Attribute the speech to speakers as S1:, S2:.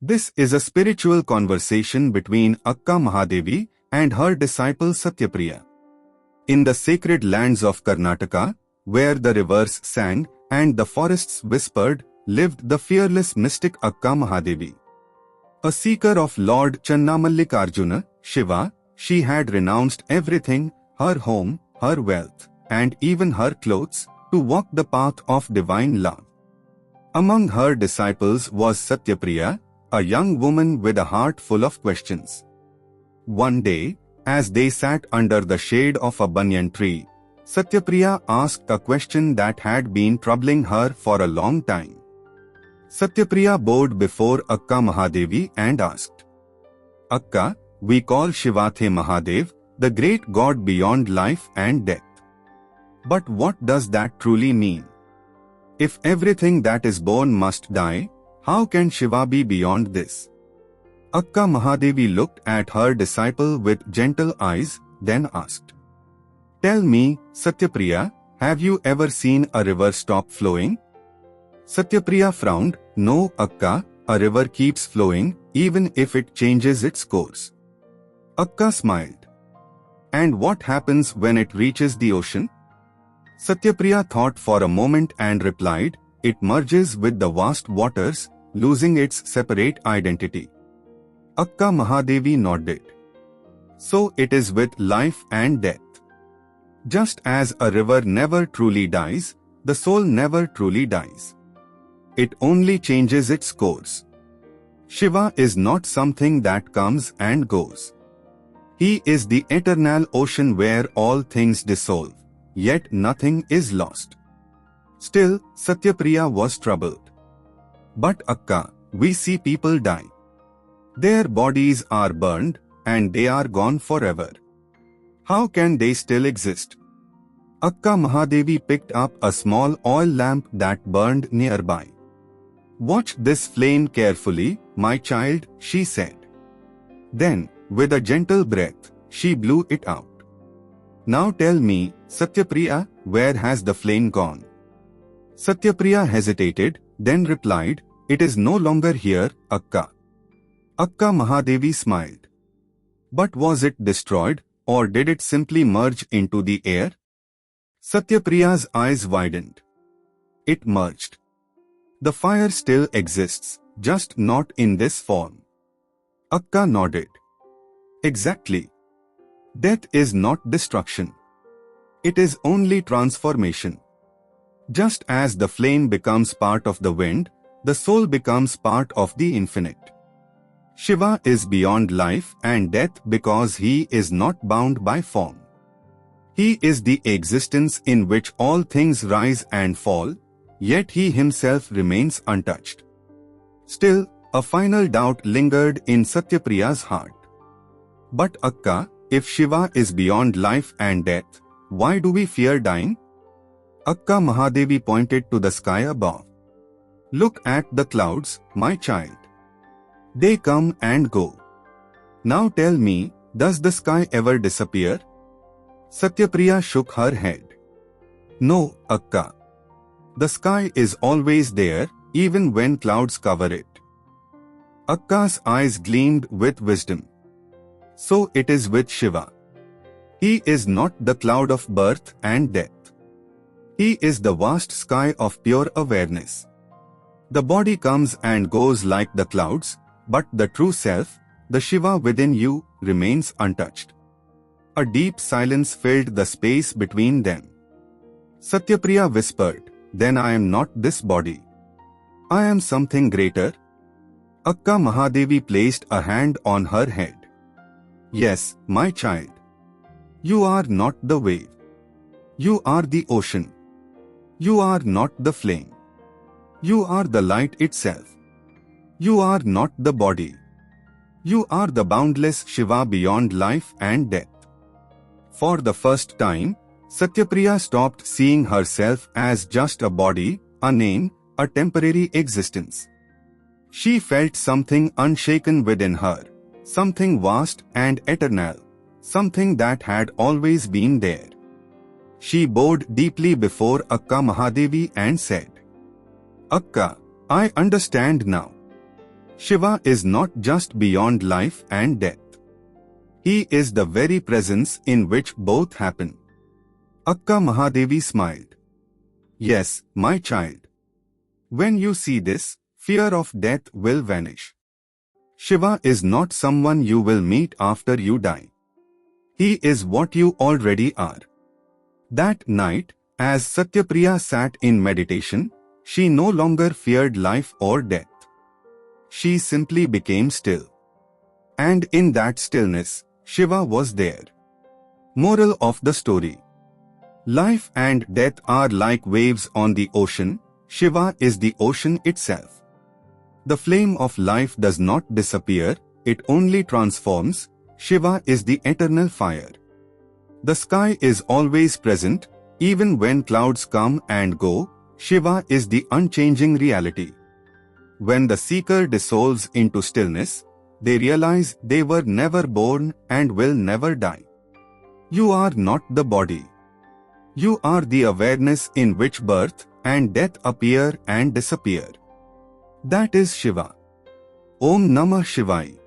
S1: This is a spiritual conversation between Akka Mahadevi and her disciple Satyapriyaa. In the sacred lands of Karnataka, where the rivers sang and the forests whispered, lived the fearless mystic Akka Mahadevi. A seeker of Lord Channamallikarjuna, Shiva, she had renounced everything, her home, her wealth, and even her clothes, to walk the path of divine love. Among her disciples was Satyapriyaa, a young woman with a heart full of questions. One day, as they sat under the shade of a banyan tree, Satyapriyaa asked a question that had been troubling her for a long time. Satyapriyaa bowed before Akka Mahadevi and asked, "Akka, we call Shiva Mahadev, the great God beyond life and death. But what does that truly mean? If everything that is born must die, how can Shiva be beyond this?" Akka Mahadevi looked at her disciple with gentle eyes, then asked, "Tell me, Satyapriyaa, have you ever seen a river stop flowing?" Satyapriyaa frowned. "No, Akka, a river keeps flowing, even if it changes its course." Akka smiled. "And what happens when it reaches the ocean?" Satyapriyaa thought for a moment and replied, "It merges with the vast waters, losing its separate identity." Akka Mahadevi nodded. "So it is with life and death. Just as a river never truly dies, the soul never truly dies. It only changes its course. Shiva is not something that comes and goes. He is the eternal ocean where all things dissolve, yet nothing is lost." Still, Satyapriyaa was troubled. "But Akka, we see people die. Their bodies are burned, and they are gone forever. How can they still exist?" Akka Mahadevi picked up a small oil lamp that burned nearby. "Watch this flame carefully, my child," she said. Then, with a gentle breath, she blew it out. "Now tell me, Satyapriyaa, where has the flame gone?" Satyapriyaa hesitated, then replied, "It is no longer here, Akka." Akka Mahadevi smiled. "But was it destroyed, or did it simply merge into the air?" Satyapriya's eyes widened. "It merged. The fire still exists, just not in this form." Akka nodded. "Exactly. Death is not destruction. It is only transformation. Just as the flame becomes part of the wind, the soul becomes part of the infinite. Shiva is beyond life and death because he is not bound by form. He is the existence in which all things rise and fall, yet he himself remains untouched." Still, a final doubt lingered in Satyapriya's heart. "But Akka, if Shiva is beyond life and death, why do we fear dying?" Akka Mahadevi pointed to the sky above. "Look at the clouds, my child. They come and go. Now tell me, does the sky ever disappear?" Satyapriyaa shook her head. "No, Akka. The sky is always there, even when clouds cover it." Akka's eyes gleamed with wisdom. "So it is with Shiva. He is not the cloud of birth and death. He is the vast sky of pure awareness. The body comes and goes like the clouds, but the true self, the Shiva within you, remains untouched." A deep silence filled the space between them. Satyapriyaa whispered, "Then I am not this body. I am something greater." Akka Mahadevi placed a hand on her head. "Yes, my child. You are not the wave. You are the ocean. You are not the flame. You are the light itself. You are not the body. You are the boundless Shiva beyond life and death." For the first time, Satyapriyaa stopped seeing herself as just a body, a name, a temporary existence. She felt something unshaken within her, something vast and eternal, something that had always been there. She bowed deeply before Akka Mahadevi and said, "Akka, I understand now. Shiva is not just beyond life and death. He is the very presence in which both happen. Akka Mahadevi smiled. Yes, my child. When you see this, fear of death will vanish. Shiva is not someone you will meet after you die. He is what you already are. That night, as Satyapriyaa sat in meditation, she no longer feared life or death. She simply became still. And in that stillness, Shiva was there. Moral of the story. Life and death are like waves on the ocean. Shiva is the ocean itself. The flame of life does not disappear, it only transforms. Shiva is the eternal fire. The sky is always present, even when clouds come and go. Shiva is the unchanging reality. When the seeker dissolves into stillness, they realize they were never born and will never die. You are not the body. You are the awareness in which birth and death appear and disappear. That is Shiva. Om Namah Shivaya.